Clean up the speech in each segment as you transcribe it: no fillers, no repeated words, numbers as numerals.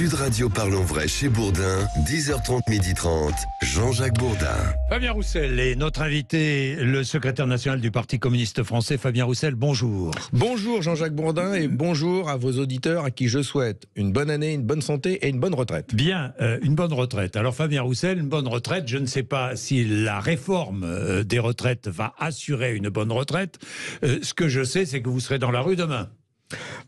Sud Radio Parlons Vrai chez Bourdin, 10h30, 12h30, Jean-Jacques Bourdin. Fabien Roussel est notre invité, le secrétaire national du Parti communiste français. Fabien Roussel, bonjour. Bonjour Jean-Jacques Bourdin et bonjour à vos auditeurs à qui je souhaite une bonne année, une bonne santé et une bonne retraite. Bien, une bonne retraite. Alors Fabien Roussel, une bonne retraite, je ne sais pas si la réforme des retraites va assurer une bonne retraite. Ce que je sais, c'est que vous serez dans la rue demain.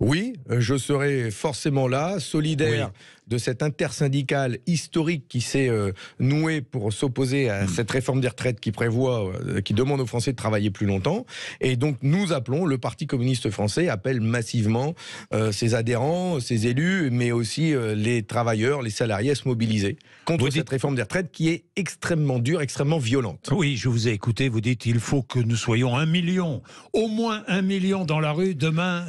Oui, je serai forcément là, solidaire de cette intersyndicale historique qui s'est nouée pour s'opposer à cette réforme des retraites qui prévoit, qui demande aux Français de travailler plus longtemps. Et donc nous appelons, le Parti communiste français appelle massivement ses adhérents, ses élus, mais aussi les travailleurs, les salariés à se mobiliser contre cette réforme des retraites qui est extrêmement dure, extrêmement violente. Oui, je vous ai écouté, vous dites il faut que nous soyons 1 million, au moins 1 million dans la rue demain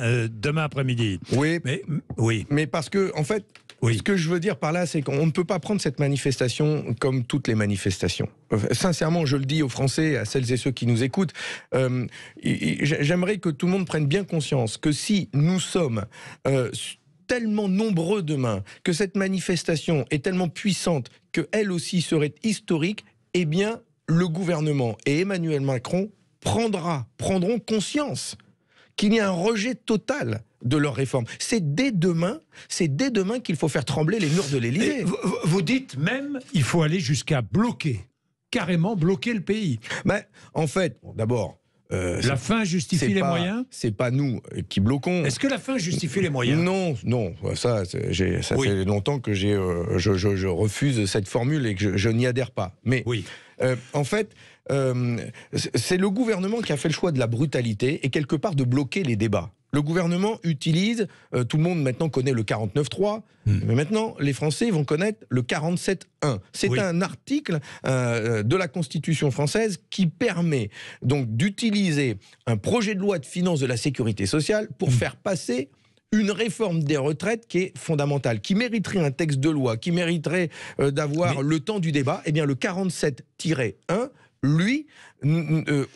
après-midi. Oui, mais parce que, en fait, ce que je veux dire par là, c'est qu'on ne peut pas prendre cette manifestation comme toutes les manifestations. Sincèrement, je le dis aux Français, à celles et ceux qui nous écoutent, j'aimerais que tout le monde prenne bien conscience que si nous sommes tellement nombreux demain, que cette manifestation est tellement puissante qu'elle aussi serait historique, eh bien, le gouvernement et Emmanuel Macron prendront conscience qu'il y a un rejet total de leur réforme. C'est dès demain qu'il faut faire trembler les murs de l'Élysée. Vous dites même il faut aller jusqu'à carrément bloquer le pays. Mais en fait, d'abord... la fin justifie les moyens ? C'est pas nous qui bloquons. Est-ce que la fin justifie les moyens ? Non. Ça fait longtemps que je refuse cette formule et que je n'y adhère pas. Mais en fait, c'est le gouvernement qui a fait le choix de la brutalité et quelque part de bloquer les débats. Le gouvernement utilise, tout le monde maintenant connaît le 49.3, mais maintenant les Français vont connaître le 47.1. C'est un article de la Constitution française qui permet donc d'utiliser un projet de loi de finances de la sécurité sociale pour faire passer une réforme des retraites qui est fondamentale, qui mériterait un texte de loi, qui mériterait d'avoir le temps du débat. Eh bien le 47-1, lui,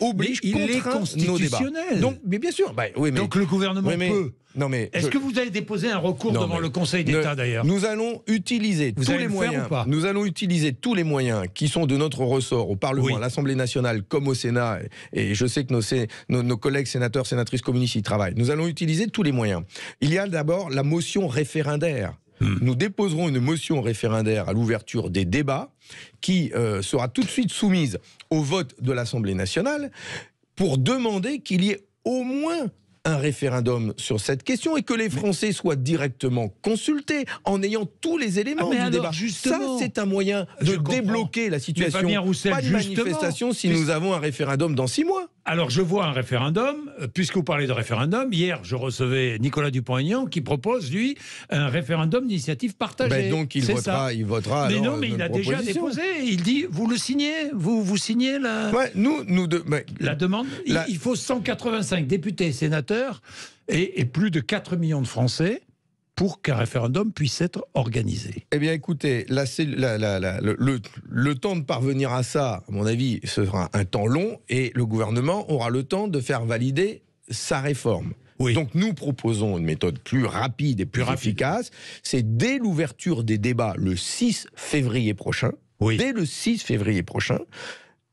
oblige, contraint nos débats. Donc, mais bien sûr. Donc le gouvernement peut. Non mais est-ce que vous allez déposer un recours devant le Conseil d'État d'ailleurs ? Nous allons utiliser tous les moyens. Nous allons utiliser tous les moyens qui sont de notre ressort au Parlement, à l'Assemblée nationale, comme au Sénat. Et je sais que nos collègues sénateurs, sénatrices communistes y travaillent. Nous allons utiliser tous les moyens. Il y a d'abord la motion référendaire. Nous déposerons une motion référendaire à l'ouverture des débats qui sera tout de suite soumise au vote de l'Assemblée nationale pour demander qu'il y ait au moins un référendum sur cette question et que les Français soient directement consultés en ayant tous les éléments du débat. Ça, c'est un moyen de débloquer la situation. Roussel, pas de manifestation si nous avons un référendum dans 6 mois. Alors je vois un référendum, puisque vous parlez de référendum, hier je recevais Nicolas Dupont-Aignan qui propose lui un réfendum d'initiative partagée. Donc il votera. Mais non, mais il a déjà déposé, il dit vous le signez, vous signez la demande. Il faut 185 députés et sénateurs et plus de 4 millions de Français pour qu'un référendum puisse être organisé. Eh bien, écoutez, le temps de parvenir à ça, à mon avis, ce sera un temps long, et le gouvernement aura le temps de faire valider sa réforme. Donc, nous proposons une méthode plus rapide et plus efficace. C'est dès l'ouverture des débats, le 6 février prochain. Dès le 6 février prochain.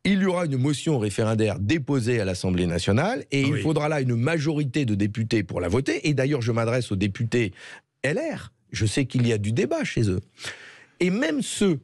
Il y aura une motion référendaire déposée à l'Assemblée nationale, et il faudra là une majorité de députés pour la voter. Et d'ailleurs, je m'adresse aux députés LR, je sais qu'il y a du débat chez eux. Et même ceux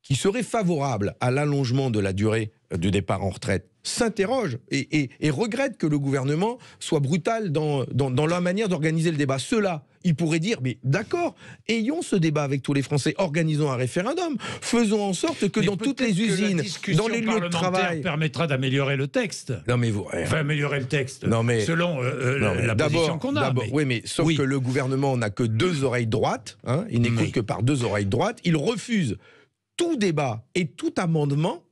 qui seraient favorables à l'allongement de la durée du départ en retraite s'interrogent et regrettent que le gouvernement soit brutal dans la manière d'organiser le débat. Ceux-là, ils pourraient dire, mais d'accord, ayons ce débat avec tous les Français, organisons un référendum, faisons en sorte que dans toutes les usines, dans les lieux de travail... permettra d'améliorer le texte. Non mais améliorer le texte, selon la position qu'on a. Sauf que le gouvernement n'a que 2 oreilles droites, il n'écoute que par 2 oreilles droites, il refuse tout débat et tout amendement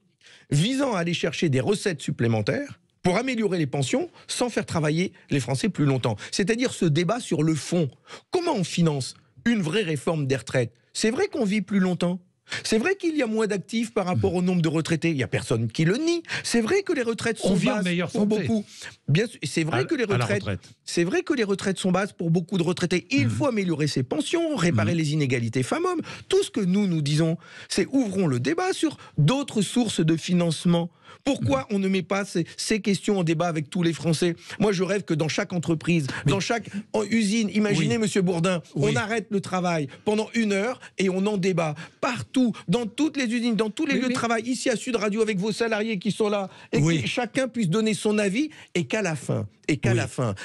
visant à aller chercher des recettes supplémentaires pour améliorer les pensions sans faire travailler les Français plus longtemps. C'est-à-dire ce débat sur le fond. Comment on finance une vraie réforme des retraites ? C'est vrai qu'on vit plus longtemps. C'est vrai qu'il y a moins d'actifs par rapport au nombre de retraités. Il n'y a personne qui le nie. C'est vrai que les retraites sont basses pour beaucoup. Bien sûr, c'est vrai que les retraites sont basses pour beaucoup de retraités. Il faut améliorer ces pensions, réparer les inégalités femmes-hommes. Tout ce que nous disons, c'est ouvrons le débat sur d'autres sources de financement. Pourquoi on ne met pas ces questions en débat avec tous les Français? Moi, je rêve que dans chaque entreprise, dans chaque usine, imaginez, Monsieur Bourdin, on arrête le travail pendant 1 heure et on en débat partout, dans toutes les usines, dans tous les lieux de travail, ici à Sud Radio, avec vos salariés qui sont là, et que chacun puisse donner son avis, et qu'à la fin,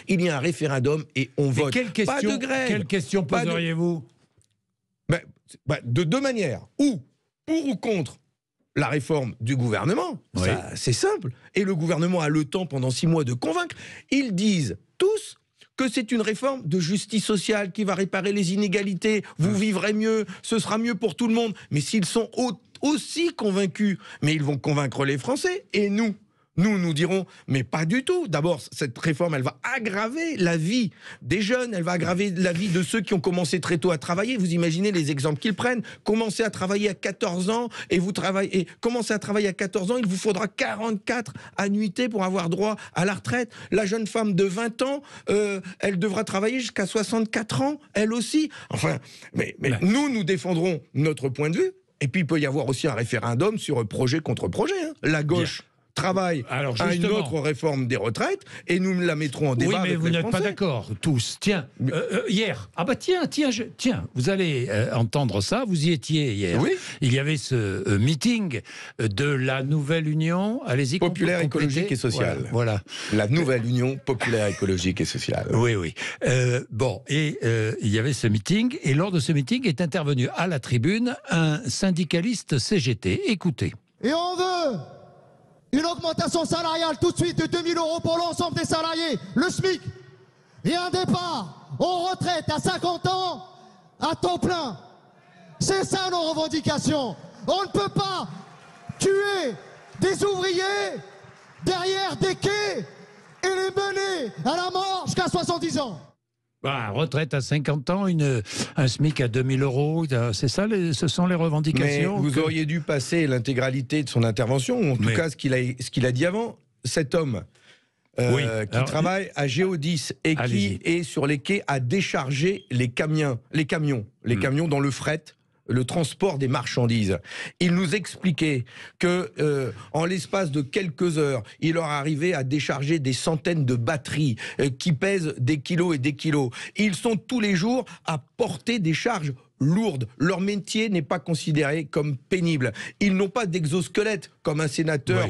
il y a un référendum et on vote. Pas de grève. Quelle question poseriez-vous? De deux manières. Ou pour ou contre la réforme du gouvernement, c'est simple. Et le gouvernement a le temps pendant 6 mois de convaincre. Ils disent tous que c'est une réforme de justice sociale qui va réparer les inégalités. Vous vivrez mieux, ce sera mieux pour tout le monde. Mais s'ils sont aussi convaincus, mais ils vont convaincre les Français et nous dirons, mais pas du tout. D'abord, cette réforme, elle va aggraver la vie des jeunes, elle va aggraver la vie de ceux qui ont commencé très tôt à travailler. Vous imaginez les exemples qu'ils prennent. Commencer à travailler à 14 ans, commencer à travailler à 14 ans, il vous faudra 44 annuités pour avoir droit à la retraite. La jeune femme de 20 ans, elle devra travailler jusqu'à 64 ans, elle aussi. Enfin, mais nous défendrons notre point de vue. Et puis, il peut y avoir aussi un référendum sur projet contre projet. La gauche travaille à une autre réforme des retraites et nous la mettrons en débat. Oui, mais vous n'êtes pas d'accord, tous. Tiens, hier, tiens, vous allez entendre ça, vous y étiez hier. Oui. Il y avait ce meeting de la nouvelle union, allez-y. Populaire, écologique et sociale. Voilà. La nouvelle union populaire, écologique et sociale. Oui. Il y avait ce meeting, et lors de ce meeting est intervenu à la tribune un syndicaliste CGT. Écoutez. Et on veut une augmentation salariale tout de suite de 2 000 € pour l'ensemble des salariés, le SMIC, et un départ en retraite à 50 ans à temps plein. C'est ça nos revendications. On ne peut pas tuer des ouvriers derrière des quais et les mener à la mort jusqu'à 70 ans. Retraite à 50 ans, un SMIC à 2 000 €, c'est ça, ce sont les revendications. Mais vous auriez dû passer l'intégralité de son intervention, ou en tout cas ce qu'il a dit avant. Cet homme qui travaille à Géodis et qui est sur les quais à décharger les camions dans le fret, le transport des marchandises. Il nous expliquait que en l'espace de quelques heures, il leur arrivait à décharger des centaines de batteries qui pèsent des kilos et des kilos. Ils sont tous les jours à porter des charges lourdes. Leur métier n'est pas considéré comme pénible. Ils n'ont pas d'exosquelette, comme un sénateur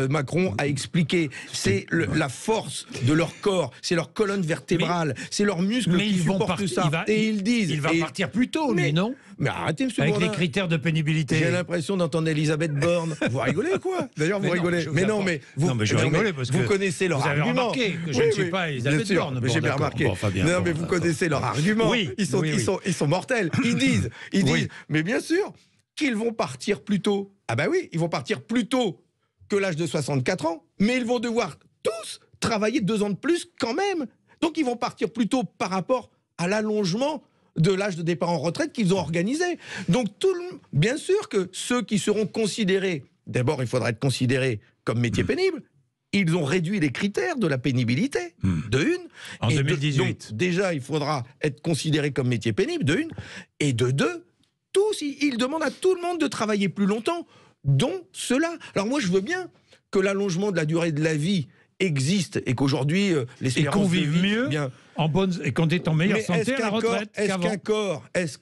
Macron a expliqué. C'est la force de leur corps, c'est leur colonne vertébrale, c'est leurs muscles qui supportent ça. Et ils disent... Il va partir plus tôt, lui, non? Mais arrêtez, monsieur Avec Bourdin. les critères de pénibilité. J'ai l'impression d'entendre Elisabeth Borne. Vous rigolez, quoi? D'ailleurs, vous rigolez. Vous connaissez leur argument. Vous avez remarqué que je ne suis pas Elisabeth Borne. J'ai bien remarqué. Mais vous connaissez leur argument. Ils sont mortels. Ils disent, mais bien sûr qu'ils vont partir plus tôt. Ah bah oui, ils vont partir plus tôt que l'âge de 64 ans, mais ils vont devoir tous travailler 2 ans de plus quand même. Donc ils vont partir plus tôt par rapport à l'allongement de l'âge de départ en retraite qu'ils ont organisé. Donc bien sûr que ceux qui seront considérés, d'abord il faudra être considérés comme métier pénible. Ils ont réduit les critères de la pénibilité, de une. En 2018. Donc, déjà, il faudra être considéré comme métier pénible, de une. Et de deux, tous, ils demandent à tout le monde de travailler plus longtemps, dont ceux-là. Alors moi, je veux bien que l'allongement de la durée de la vie existe et qu'aujourd'hui, l'espérance de vie... Et qu'on vive mieux, et qu'on est en meilleure santé à la retraite qu'avant. Est-ce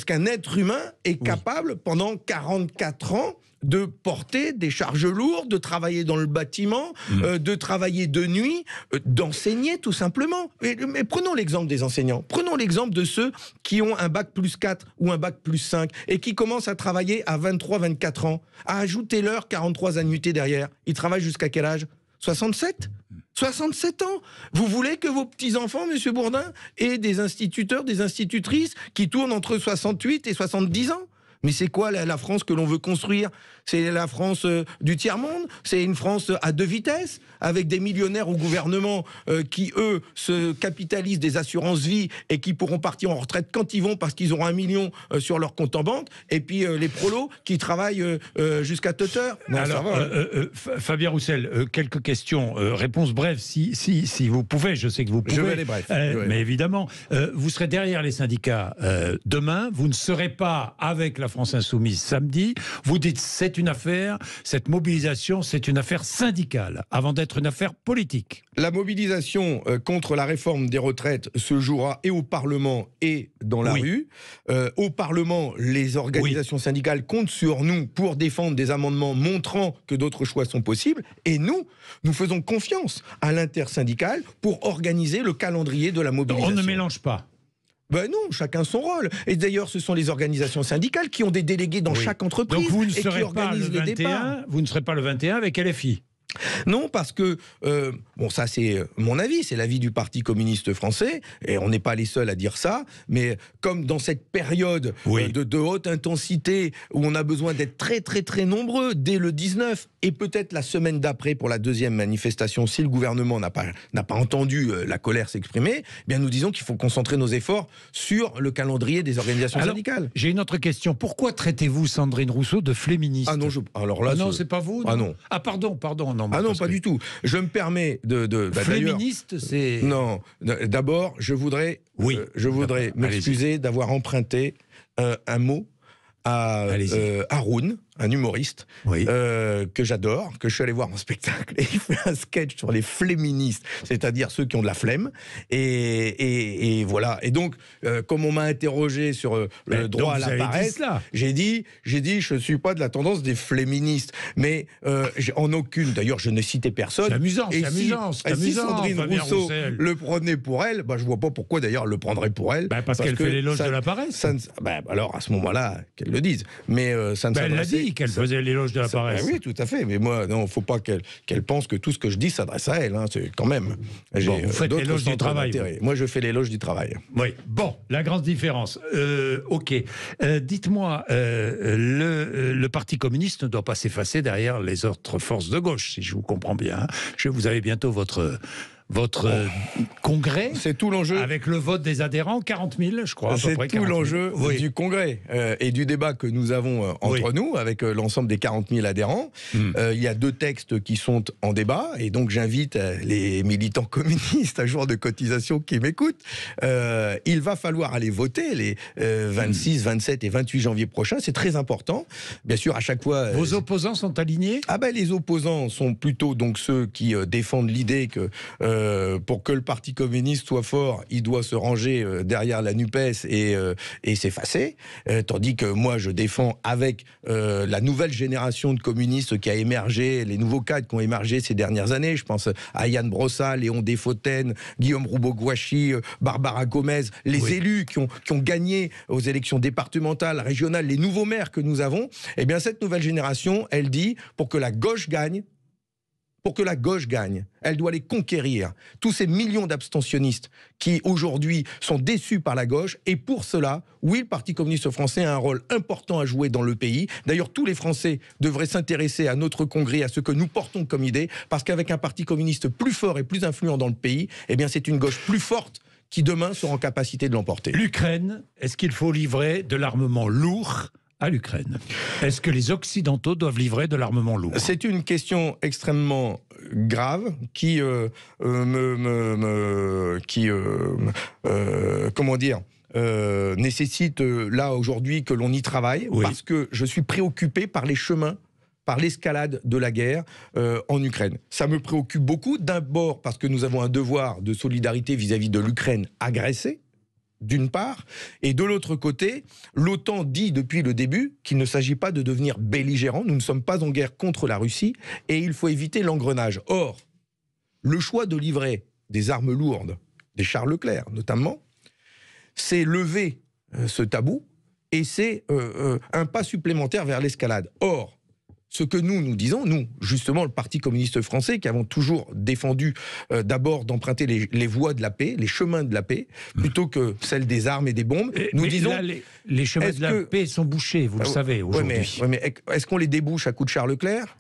qu'un être humain est capable, pendant 44 ans, de porter des charges lourdes, de travailler dans le bâtiment, de travailler de nuit, d'enseigner tout simplement. Mais prenons l'exemple des enseignants. Prenons l'exemple de ceux qui ont un bac plus 4 ou un bac plus 5 et qui commencent à travailler à 23-24 ans. Ajoutez-leur 43 annuités derrière. Ils travaillent jusqu'à quel âge? 67 ans. Vous voulez que vos petits-enfants, monsieur Bourdin, aient des instituteurs, des institutrices qui tournent entre 68 et 70 ans? Mais c'est quoi la France que l'on veut construire? C'est la France du tiers-monde? C'est une France à deux vitesses, avec des millionnaires au gouvernement qui, eux, se capitalisent des assurances-vie et qui pourront partir en retraite quand ils vont parce qu'ils auront 1 million sur leur compte en banque, et puis les prolos qui travaillent jusqu'à Teuteur. Alors, Fabien Roussel, quelques questions. Réponse brève, si vous pouvez, je sais que vous pouvez. Je vais aller bref. Mais évidemment, vous serez derrière les syndicats demain, vous ne serez pas avec la France Insoumise samedi. Vous dites c'est une affaire, cette mobilisation, c'est une affaire syndicale, avant d'être une affaire politique. La mobilisation contre la réforme des retraites se jouera et au Parlement et dans la rue. Au Parlement, les organisations syndicales comptent sur nous pour défendre des amendements montrant que d'autres choix sont possibles. Et nous faisons confiance à l'intersyndicale pour organiser le calendrier de la mobilisation. On ne mélange pas. Ben non, chacun son rôle. Et d'ailleurs, ce sont les organisations syndicales qui ont des délégués dans chaque entreprise. Donc vous ne et serez qui organisent pas le 21, les départs. vous ne serez pas le 21 avec LFI. Non, parce que, bon, ça c'est mon avis, c'est l'avis du Parti communiste français, et on n'est pas les seuls à dire ça, mais comme dans cette période de haute intensité, où on a besoin d'être très très très nombreux, dès le 19, et peut-être la semaine d'après pour la deuxième manifestation, si le gouvernement n'a pas entendu la colère s'exprimer, eh bien nous disons qu'il faut concentrer nos efforts sur le calendrier des organisations syndicales. J'ai une autre question, pourquoi traitez-vous Sandrine Rousseau de fléministe? Ah non, alors là... Ah non, c'est pas vous? Ah non. Ah pardon. Non, ah non, pas du tout. Je me permets féministe, c'est... Non, d'abord, je voudrais m'excuser d'avoir emprunté un mot à Haroun, un humoriste que j'adore, que je suis allé voir en spectacle, et il fait un sketch sur les fléministes, c'est-à-dire ceux qui ont de la flemme, et voilà. Et donc, comme on m'a interrogé sur le droit à la paresse, j'ai dit, je ne suis pas de la tendance des fléministes, mais en aucune, d'ailleurs, je ne citais personne. C'est amusant, et c'est amusant. Si Sandrine Rousseau le prenait pour elle, je ne vois pas pourquoi d'ailleurs elle le prendrait pour elle. Parce qu'elle fait l'éloge de la paresse. Alors, à ce moment-là, qu'elle le dise. Mais ça ne elle l'a dit qu'elle faisait l'éloge de la paresse. Oui, tout à fait. Mais moi, non, il ne faut pas qu'elle pense que tout ce que je dis s'adresse à elle. Hein. C'est quand même. Bon, vous faites l'éloge du travail. Moi, je fais l'éloge du travail. Oui. Bon, la grande différence. Ok. Dites-moi, le Parti communiste ne doit pas s'effacer derrière les autres forces de gauche, si je vous comprends bien. Vous avez bientôt votre congrès. C'est tout l'enjeu. Avec le vote des adhérents, 40 000, je crois. C'est tout l'enjeu du congrès et du débat que nous avons entre nous, avec l'ensemble des 40 000 adhérents. Il y a 2 textes qui sont en débat, et donc j'invite les militants communistes à jour de cotisation qui m'écoutent. Il va falloir aller voter les 26, 27 et 28 janvier prochains. C'est très important. Bien sûr, à chaque fois... Vos opposants sont alignés? Les opposants sont plutôt donc ceux qui défendent l'idée que pour que le Parti communiste soit fort, il doit se ranger derrière la NUPES et s'effacer. Tandis que moi, je défends avec la nouvelle génération de communistes qui a émergé, les nouveaux cadres qui ont émergé ces dernières années. Je pense à Yann Brossa, Léon Desfontaines, Guillaume Roubaud-Gouachi, Barbara Gomez, les élus qui ont gagné aux élections départementales, régionales, les nouveaux maires que nous avons. Eh bien, cette nouvelle génération, elle dit, pour que la gauche gagne, elle doit les conquérir. Tous ces millions d'abstentionnistes qui, aujourd'hui, sont déçus par la gauche. Et pour cela, oui, le Parti communiste français a un rôle important à jouer dans le pays. D'ailleurs, tous les Français devraient s'intéresser à notre congrès, à ce que nous portons comme idée, parce qu'avec un Parti communiste plus fort et plus influent dans le pays, eh bien, c'est une gauche plus forte qui, demain, sera en capacité de l'emporter. L'Ukraine, est-ce qu'il faut livrer de l'armement lourd à l'Ukraine? Est-ce que les Occidentaux doivent livrer de l'armement lourd? C'est une question extrêmement grave qui nécessite là aujourd'hui que l'on y travaille, parce que je suis préoccupé par les chemins, par l'escalade de la guerre en Ukraine. Ça me préoccupe beaucoup, d'abord parce que nous avons un devoir de solidarité vis-à-vis de l'Ukraine agressée, d'une part, et de l'autre côté, l'OTAN dit depuis le début qu'il ne s'agit pas de devenir belligérant, nous ne sommes pas en guerre contre la Russie, et il faut éviter l'engrenage. Or, le choix de livrer des armes lourdes, des chars Leclerc notamment, c'est lever ce tabou, et c'est un pas supplémentaire vers l'escalade. Or, ce que nous disons, nous, justement, le Parti communiste français, qui avons toujours défendu d'abord d'emprunter les voies de la paix, les chemins de la paix, plutôt que celles des armes et des bombes, nous disons... Là, les chemins de la paix sont bouchés, vous le savez, aujourd'hui. Mais est-ce qu'on les débouche à coup de Charles Leclerc ?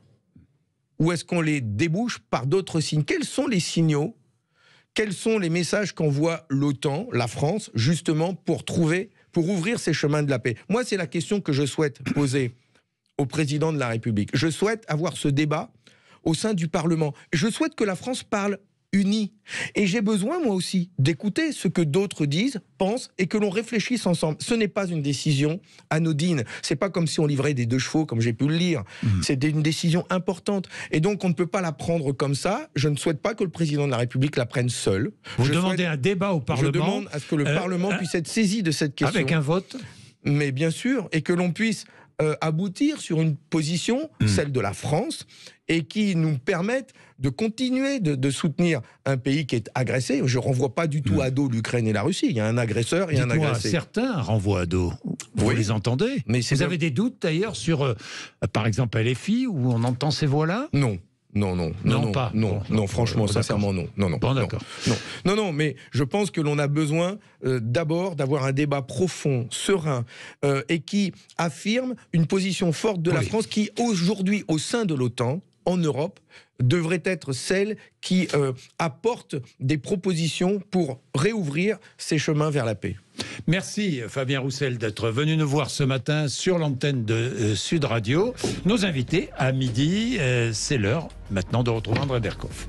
Ou est-ce qu'on les débouche par d'autres signes ? Quels sont les signaux ? Quels sont les messages qu'envoie l'OTAN, la France, justement, pour ouvrir ces chemins de la paix ? Moi, c'est la question que je souhaite poser au président de la République. Je souhaite avoir ce débat au sein du Parlement. Je souhaite que la France parle unie. Et j'ai besoin, moi aussi, d'écouter ce que d'autres disent, pensent, et que l'on réfléchisse ensemble. Ce n'est pas une décision anodine. C'est pas comme si on livrait des 2 chevaux, comme j'ai pu le lire. C'est une décision importante. Et donc, on ne peut pas la prendre comme ça. Je ne souhaite pas que le président de la République la prenne seul. Vous demandez un débat au Parlement. Je demande à ce que le Parlement puisse être saisi de cette question. Avec un vote ? Mais bien sûr, et que l'on puisse aboutir sur une position, celle de la France, et qui nous permette de continuer de soutenir un pays qui est agressé. Je ne renvoie pas du tout à dos l'Ukraine et la Russie. Il y a un agresseur et un agressé. Certains renvoient à dos. Vous les entendez ? Mais vous avez des doutes d'ailleurs sur, par exemple, LFI, où on entend ces voix-là ? Non, franchement, sincèrement, non. Bon, d'accord. Non, mais je pense que l'on a besoin d'abord d'avoir un débat profond, serein, et qui affirme une position forte de la France qui, aujourd'hui, au sein de l'OTAN, en Europe, devrait être celle qui apporte des propositions pour réouvrir ces chemins vers la paix. Merci Fabien Roussel d'être venu nous voir ce matin sur l'antenne de Sud Radio. Nos invités à midi, c'est l'heure maintenant de retrouver André Berkoff.